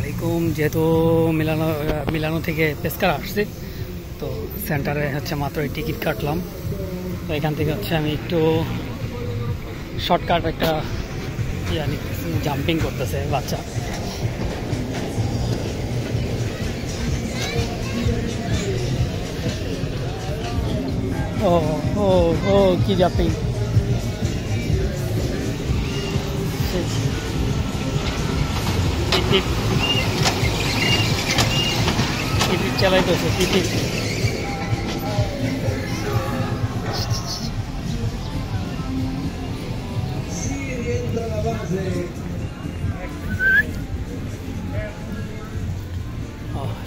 আসসালামাইকুম। যেহেতু মিলানো থেকে পেসকার আসছি, তো সেন্টারে হচ্ছে মাত্র টিকিট কাটলাম। তো এখান থেকে হচ্ছে আমি একটু শর্টকাট একটা জাম্পিং করতেছে বাচ্চা। ও ও ও কি জাম্পিং! টিকিট টিকিট চালাইতেছে টিকিট।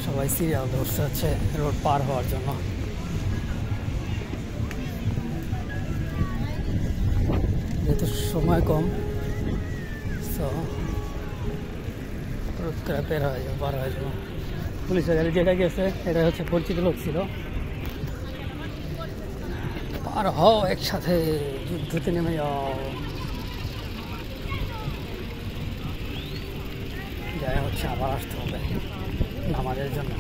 সবাই সিরিয়াল ধরছে হচ্ছে রোড পার হওয়ার জন্য। যেহেতু সময় কম, সো রোড করে পার হয়ে যাবো। পুলিশের গাড়ি যেটা গেছে এটা হচ্ছে পরিচিত লোক ছিল। পার হও, একসাথে যুদ্ধতে নেমে যাও। যাই হচ্ছে আবার আসতে হবে নামাজের জন্য।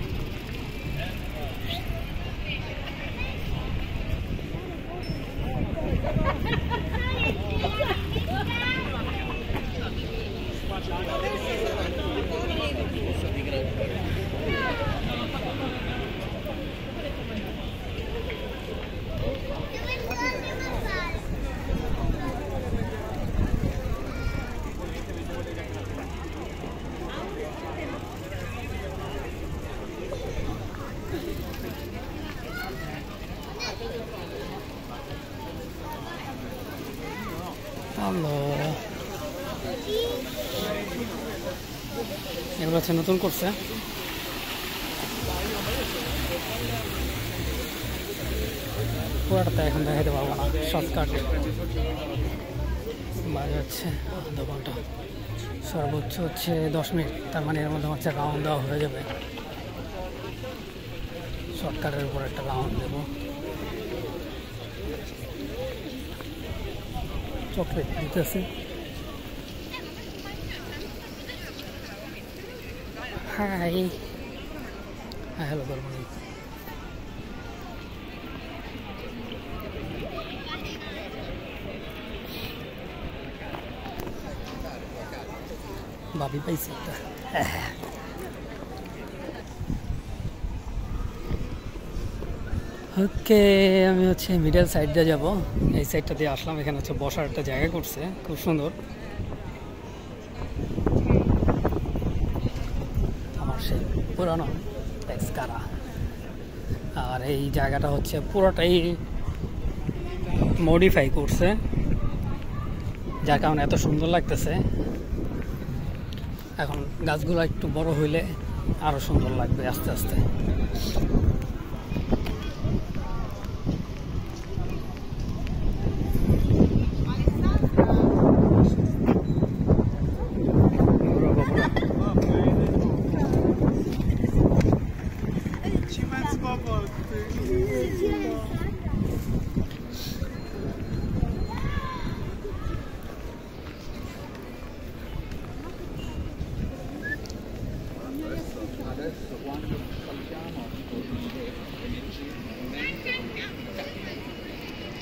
এগুলো হচ্ছে নতুন করছে। পুরাটা এখন দেখাতে পারবো না, শর্টকাট বাজে হচ্ছে আধা ঘন্টা, সর্বোচ্চ হচ্ছে 10 মিনিট। তার মানে এর মধ্যে হচ্ছে রাউন্ড দেওয়া হয়ে যাবে। শর্টকাটের উপর একটা রাউন্ড দেবো। চকলেট দিতেছে। হাই, হ্যালো করবো। ভাবি পাইছি একটা। ওকে, আমি হচ্ছে মিডল সাইড দিয়ে যাবো। এই সাইডটা দিয়ে আসলাম। এখানে হচ্ছে বসার একটা জায়গা করছে, খুব সুন্দর। আমার সেই পুরানো পেসকারা। আর এই জায়গাটা হচ্ছে পুরোটাই মডিফাই করছে, যার কারণে এত সুন্দর লাগতেছে। এখন গাছগুলো একটু বড় হইলে আরো সুন্দর লাগবে আস্তে আস্তে।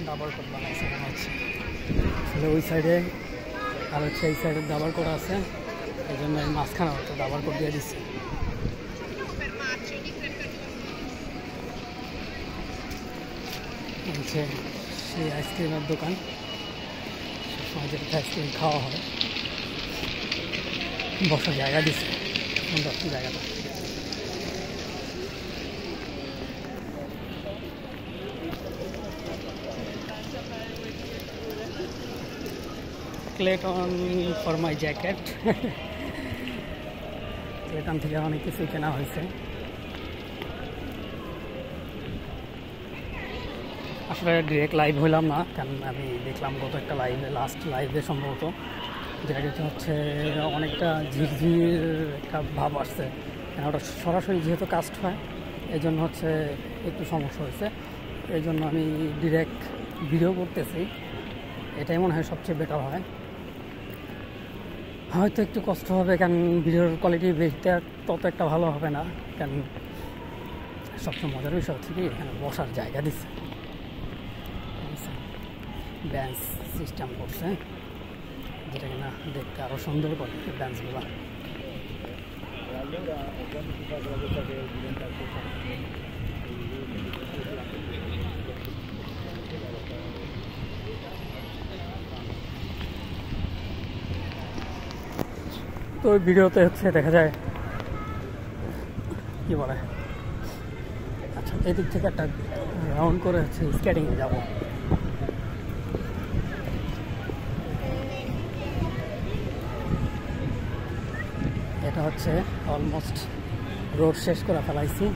ডাবল কোট বানাইছে মনে হচ্ছে। আসলে ওই সাইডে আর হচ্ছে এই সাইডে ডাবল কোট আছে, এই জন্য এই মাঝখানে হচ্ছে ডাবল কোট দিয়ে দিচ্ছে। হচ্ছে সেই আইসক্রিমের দোকান, সবসময় যেটা আইসক্রিম খাওয়া হয়। বসার জায়গা দিচ্ছে, সুন্দর জায়গাটা। Clayton for my jacket. Clayton থেকে অনেক কিছু কেনা হয়েছে। আসলে ডিরেক্ট লাইভ হইলাম না, কারণ আমি দেখলাম গত একটা লাইভে, লাস্ট লাইভে সম্ভবত, যেটা হচ্ছে অনেকটা ঝিরঝির একটা ভাব আসছে। ওটা সরাসরি যেহেতু কাস্ট হয়, এই জন্য হচ্ছে একটু সমস্যা হয়েছে। এই জন্য আমি ডিরেক্ট ভিডিও করতেছি, এটাই মনে হয় সবচেয়ে বেটার হয়। হয়তো একটু কষ্ট হবে, কারণ ভিডিওর কোয়ালিটি বেশিটা তত একটা ভালো হবে না, কারণ সবচেয়ে মজার বিষয় হচ্ছে কি এখানে বসার জায়গা দিচ্ছে, বেঞ্চ সিস্টেম করছে, যেটা কিনা দেখতে আরও সুন্দর করে বেঞ্চগুলো। তো ওই ভিডিওতে হচ্ছে দেখা যায় কি বলে, আচ্ছা এদিক থেকে একটা রাউন্ড করে হচ্ছে স্কেটিংয়ে যাব। এটা হচ্ছে অলমোস্ট রোড শেষ করে ফেলাইছি।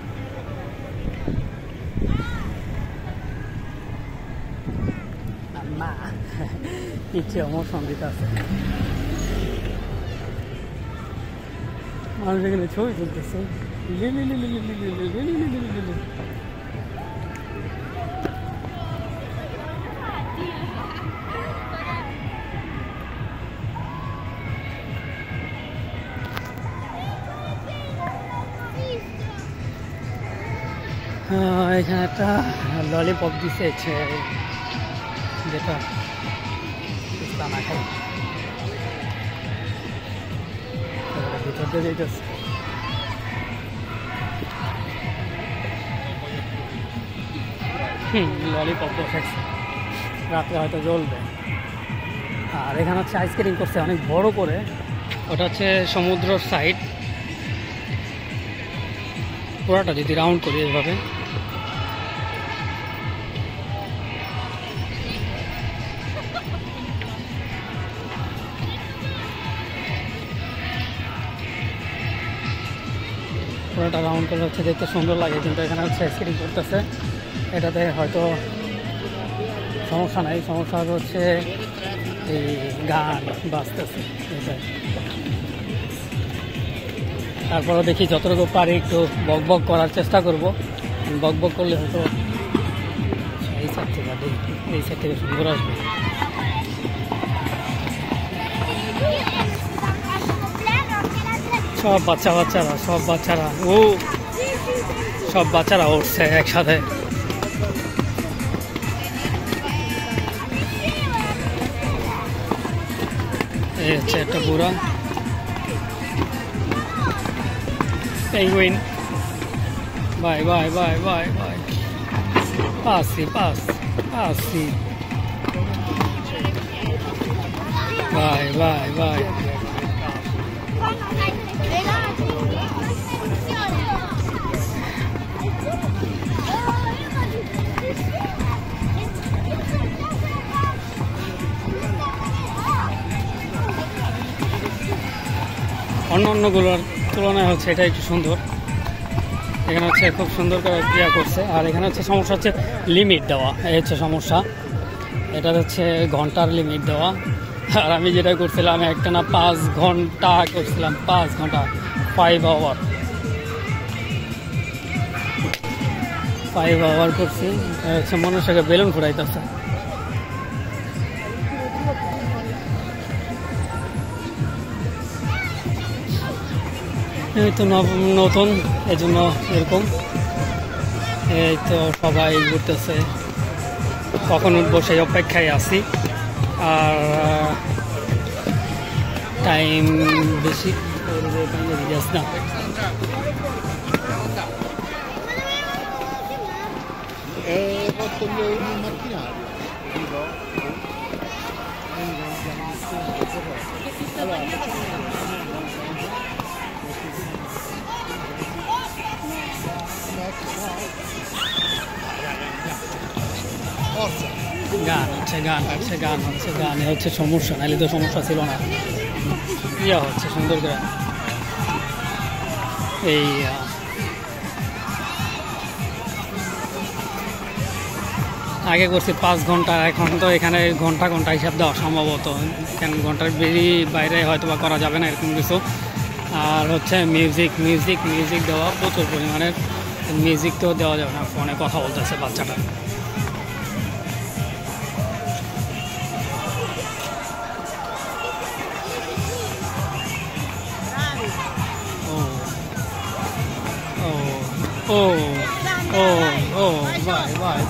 না ইচ্ছে অমোশন দিতে আছে, মানুষ এখানে ছবি তুলতেছে। এখানে একটা ললিপপ দিচ্ছে, যেটা না খাই ভিতর দিয়ে যেতেছে। ললিপপ বসাইছে, রাত্রে হয়তো জ্বলবে। আর এখানে হচ্ছে আইস স্কেটিং করছে অনেক বড় করে, ওটা হচ্ছে সমুদ্রের সাইড, পুরাটা যদি রাউন্ড করি এভাবে পুরোটা রাউন্ড করে হচ্ছে দেখতে সুন্দর লাগে, কিন্তু এখানে হচ্ছে স্কেটিং করতেছে, এটাতে হয়তো সমস্যা নাই। সমস্যা হচ্ছে এই গান বাজতেছে, তারপরে দেখি যতটুকু পারি একটু বক বক করার চেষ্টা করব। বক বক করলে হয়তো এই সাইড থেকে সুন্দর আসবে। সব বাচ্চারা উঠছে একসাথে। এই হচ্ছে একটা বুড়া penguin. Bye bye bye bye bye, পাসি বাই বাই বাই। অন্যান্যগুলোর তুলনায় হচ্ছে এটা একটু সুন্দর, এখানে হচ্ছে খুব সুন্দর করে ক্রিয়া করছে। আর এখানে হচ্ছে সমস্যা হচ্ছে লিমিট দেওয়া, এই হচ্ছে সমস্যা, এটা হচ্ছে ঘন্টার লিমিট দেওয়া। আর আমি যেটা করছিলাম একটা না 5 ঘন্টা করছিলাম, 5 ঘন্টা 5 আওয়ার করছি। হচ্ছে মানুষকে বেলুন ফুটাইতেছে। এই তো নতুন, এই জন্য এরকম। এই তো সবাই ঘুরতেছে, কখন উঠবো সেই অপেক্ষায় আছি। আর টাইম বেশি না, গান হচ্ছে সমস্যা, নাহলে তো সমস্যা ছিল না। ইয়া হচ্ছে সুন্দর করে এই আগে করছি 5 ঘন্টা, এখন তো এখানে ঘন্টা হিসাব দেওয়া সম্ভবত, কেন ঘন্টার বাইরে হয়তো বা করা যাবে না এরকম কিছু। আর হচ্ছে মিউজিক দেওয়া প্রচুর পরিমাণের, মিউজিক তো দেওয়া যাবে না, ফোনে কথা বলতেছে বাচ্চাটা।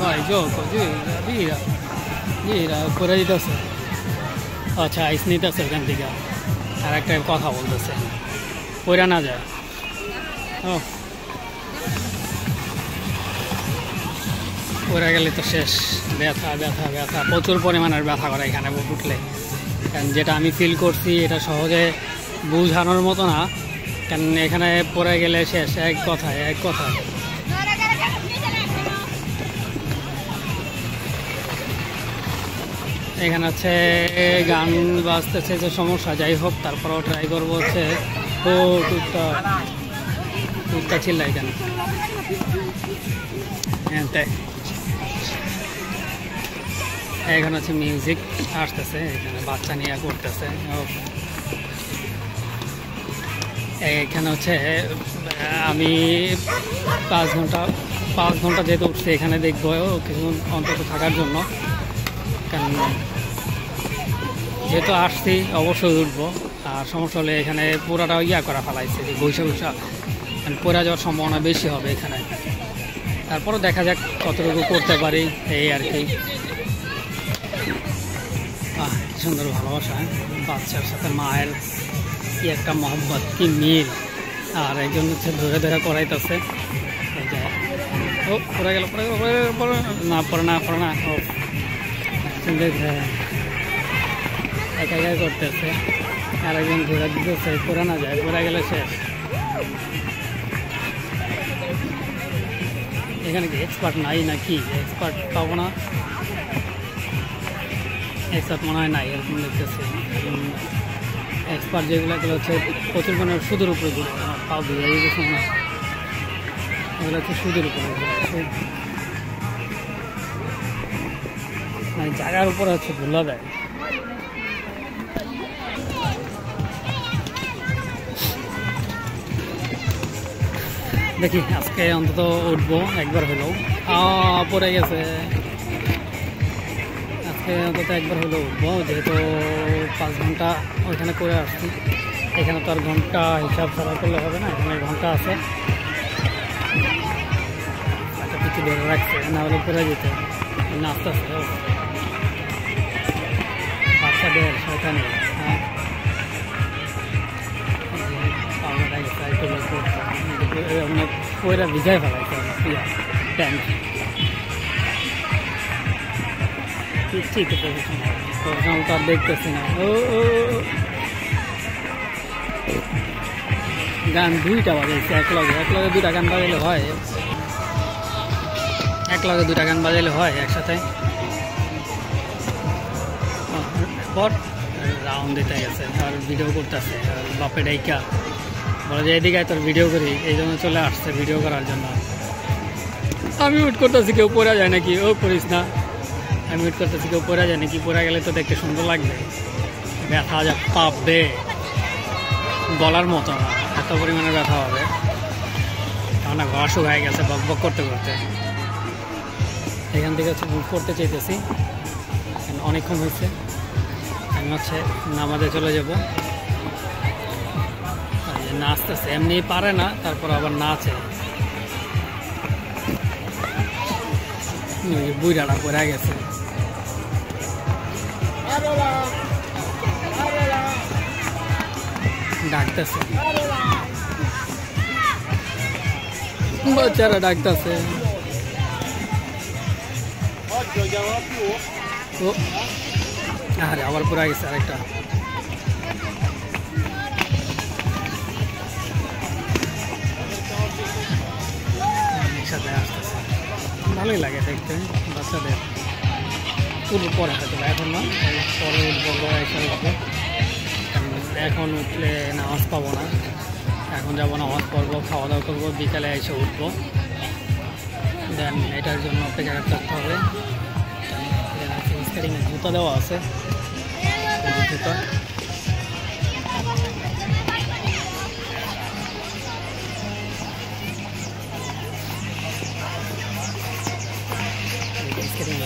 ভাই গিরা গিরা গিরা করে দিতেছে। আচ্ছা আইস নিতেছে ওখান থেকে, আর একটা কথা বলতেছে পড়া না যায়। ও পড়ে গেলে তো শেষ, ব্যথা ব্যথা ব্যথা, প্রচুর পরিমাণের ব্যথা করে এখানে উঠলে। কারণ যেটা আমি ফিল করছি এটা সহজে বোঝানোর মতো না, কারণ এখানে পড়ে গেলে শেষ, এক কথায় এক কথায়। এখানে হচ্ছে গান বাজতেছে যে সমস্যা, যাই হোক তারপরেও ট্রাই করবো হচ্ছে। ও টুকটা চিল্লাই কেন এখানে হচ্ছে মিউজিক আসতেছে, এখানে বাচ্চা নিয়ে করতেছে। এখানে হচ্ছে আমি 5 ঘন্টা যেহেতু উঠছি এখানে দেখবো কিছু অন্তত থাকার জন্য, কারণ যেহেতু আসছি অবশ্যই উঠবো। আর সমস্যা হলে এখানে পুরাটা করা ফেলাইছে, বৈশা পড়ে যাওয়ার সম্ভাবনা বেশি হবে এখানে। তারপরও দেখা যাক কতটুকু করতে পারি, এই আর কি। সুন্দর ভালোবাসা, বাচ্চার সাথে মায়ের কি একটা মহব্বত, কি মিল। আর একজন হচ্ছে ধরে ধরে করাইতেছে। ও পড়ে গেল না পড়ে না ও একা একা করতেছে, আর একজন ঘোরা দিতেছে, পড়ে না যায়, পড়ে গেলে শেষ। এখানে কি এক্সপার্ট নাই নাকি? এক্সপার্ট পাবো না, এক্সপার্ট মনে হয় নাই, এরকম দেখতেছে। এক্সপার্ট যেগুলো হচ্ছে প্রচুর মানে সুদের উপরে ঘুরে পাবো, না এগুলো হচ্ছে সুদের উপরে মানে জায়গার উপরে হচ্ছে ভুলা দেয়। দেখি আজকে অন্তত উঠবো, একবার হলেও। পড়ে গেছে, আজকে অন্তত একবার হলেও উঠবো, যেহেতু 5 ঘন্টা ওইখানে করে আসছি। এখানে তো আর ঘন্টা হিসাব ছাড়া করলে হবে না, এখানে ঘন্টা আছে। একটা কিছু ধরে রাখছে, না হলে পড়ে যেতে। আস্তে আস্তে বাচ্চাদের শয়তানি, হ্যাঁ পয়রা ভিজাই ফেলাইছে প্যান্ট। ঠিক প্রফেশনাল তো আর দেখতেছি না। ও গান 2টা বাজাইছে একলগে 2টা গান বাজাইলে হয়, একলগে 2টা গান বাজাইলে হয় একসাথে। পর রাউন্ড দিতে গেছে আর ভিডিও করতেছে, আর বাপে ডাইকা বলে যে এদিকে তোর ভিডিও করি, এই জন্য চলে আসছে ভিডিও করার জন্য। আমি উঠ করতেছি, কেউ পড়া যায় নাকি? ও করিস না, আমি উঠ করতেছি, কেউ পড়া যায় নাকি? পড়া গেলে তো দেখতে সুন্দর লাগবে, ব্যথা যা পাবে বলার মতো না, এত পরিমাণে ব্যথা হবে। আমার না গলা শুকায় গেছে বক বক করতে করতে। এখান থেকে হচ্ছে মুভ করতে চাইতেছি, অনেকক্ষণ হয়েছে। আমি হচ্ছে নামাজে চলে যাব। নাচতেছে, এমনি পারে না, তারপর আবার নাচে। বুড়াটা পড়ে গেছে। ডাকতেছে, বাচ্চারা ডাকতেছে। আরে আবার পড়ে গেছে আরেকটা। আসতেছে, ভালোই লাগে দেখতে বাচ্চাদের। উঠবো পরে, হয়তো এখন না, পরে উঠবো, এসে উঠবো। এখন উঠলে নামাজ পাবো না, এখন যাবো নামাজ পড়বো, খাওয়া দাওয়া করবো, বিকালে এসে উঠবো। দেন এটার জন্য অপেক্ষা করতে হবে। জুতা দেওয়া আছে,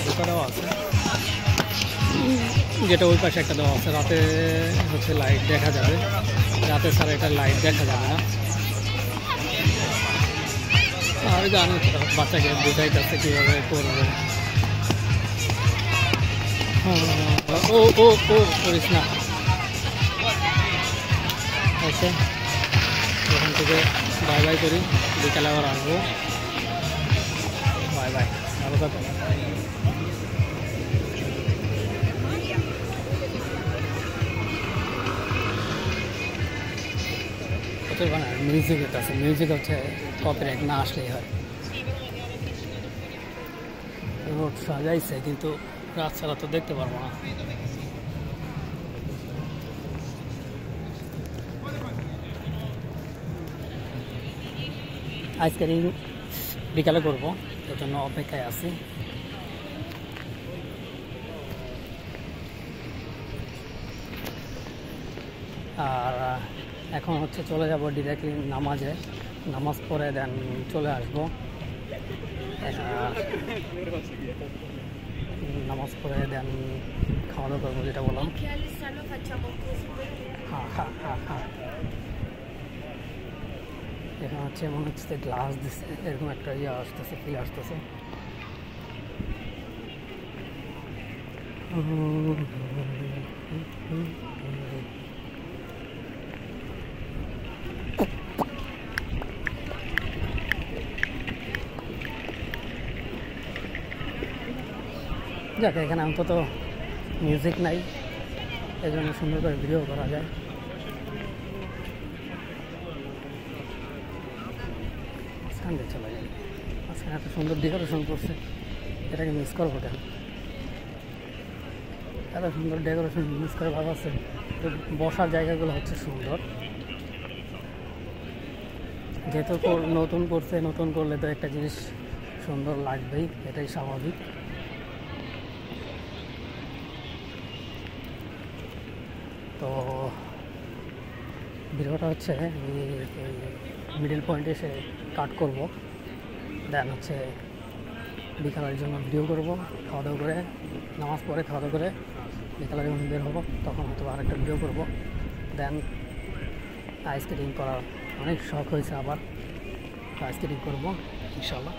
জুতা দেওয়া আছে, যেটা ওই পাশে একটা দেওয়া আছে। রাতে হচ্ছে লাইট দেখা যাবে, রাতে ছাড়া এটা লাইট দেখা যাবে না। আর ওই যে আমি বাচ্চাকে বুঝাইতেছে কীভাবে করবে। ও ও ও করিস না। ওকে, এখান থেকে বাই বাই করি, বিকালে আবার আসবো। বাই বাই, ভালো থাকো। মিউজিক আছে, মিউজিক হচ্ছে কপিরাইট না আসলেই হয়। রোড সাজাইছে কিন্তু রাত ছাড়া তো দেখতে পারবো না। আজকের বিকালে করবো, এর জন্য অপেক্ষায় আছি। আর এখন হচ্ছে চলে যাব ডিরেক্টলি নামাজে, নামাজ পড়ে দেন চলে আসবো। নামাজ পড়ে দেন খাওয়া দাওয়া করবো, যেটা বললাম। হ্যাঁ হ্যাঁ হ্যাঁ হ্যাঁ, এখানে হচ্ছে মনে হচ্ছে গ্লাস দিচ্ছে, এরকম একটা ইয়ে আসতেছে, ফিল আসতেছে। যাক, এখানে অন্তত মিউজিক নাই, এই জন্য সুন্দর করে ভিডিও করা যায়। মাঝখান দিয়ে চলে যায়, মাঝখানে এত সুন্দর ডেকোরেশন করছে, এটাকে মিস করবো কেন? এত সুন্দর ডেকোরেশন মিস করে ভালো আছে। বসার জায়গাগুলো হচ্ছে সুন্দর, যেহেতু নতুন করছে, নতুন করলে তো একটা জিনিস সুন্দর লাগবেই, এটাই স্বাভাবিক। তো ভিডিওটা হচ্ছে মিডল পয়েন্টে এসে কাট করব, দেন হচ্ছে বিকালের জন্য ভিডিও করব। খাওয়া দাওয়া করে, নামাজ পড়ে খাওয়া দাওয়া করে বিকালে যখন বের হবো তখন হয়তো আরেকটা ভিডিও করব। দেন আইস স্কেটিং করার অনেক শখ হয়েছে, আবার আইস স্কেটিং করবো ইনশাল্লাহ।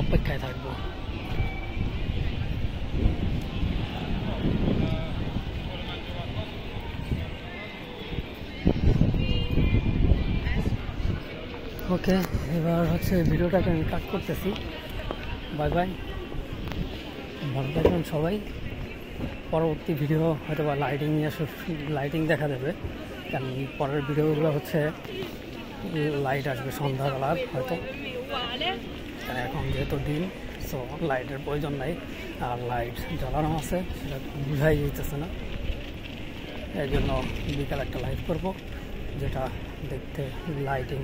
অপেক্ষায় থাকবো। ওকে, এবার হচ্ছে ভিডিওটাকে আমি কাট করতেছি। বাই বাই, ভালো থাকবেন সবাই। পরবর্তী ভিডিও হয়তো বা লাইটিং নিয়ে লাইটিং দেখা দেবে, কারণ পরের ভিডিওগুলো হচ্ছে লাইট আসবে সন্ধ্যাবেলার হয়তো। এখন যেহেতু দিন, সো লাইটের প্রয়োজন নাই, আর লাইট জ্বালানো আছে সেটা বুঝাই যেতেছে না। এই জন্য বিকাল একটা লাইভ করব, যেটা দেখতে লাইটিং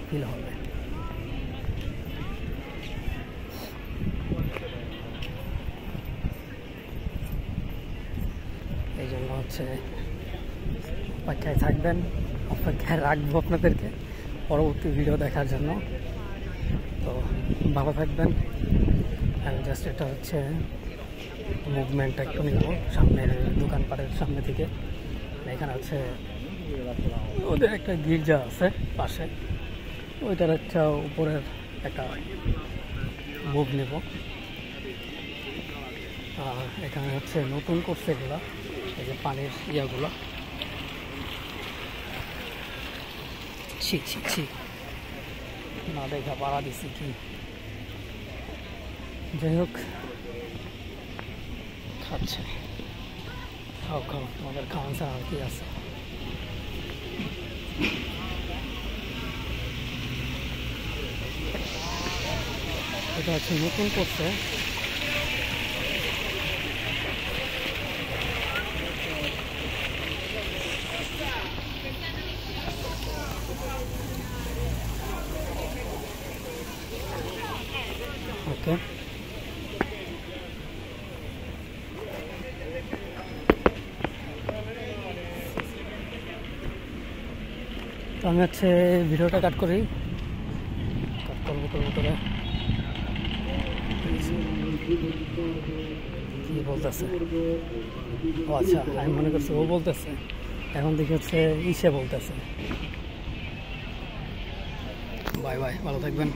ফিল হবে। এই জন্য হচ্ছে অপেক্ষায় থাকবেন, অপেক্ষায় রাখবো আপনাদেরকে পরবর্তী ভিডিও দেখার জন্য। তো ভালো থাকবেন। আমি জাস্ট এটা হচ্ছে মুভমেন্টটা একটু নিব সামনের দোকানপাটের সামনে থেকে। এখানে হচ্ছে ওদের একটা গির্জা আছে পাশে, ওইটার একটা উপরের একটা মুভ নেব। আর এখানে হচ্ছে নতুন করছে এগুলা, এই যে পানির ইয়াগুলো, ছি ছি ছি, না দেখা পাড়া দিছি কি। যাই হোক, খাচ্ছে, খাও খাও, তোমাদের খাওয়ান ছাড়া আর কি আছে। এটা হচ্ছে নতুন করছে। ওকে, তো আমি হচ্ছে ভিডিওটা কাট করবো করে কি বলতেছে। ও আচ্ছা, আমি মনে করছি ও বলতেছে, এখন দেখি হচ্ছে ইসে বলতেছে। বাই বাই, ভালো থাকবেন।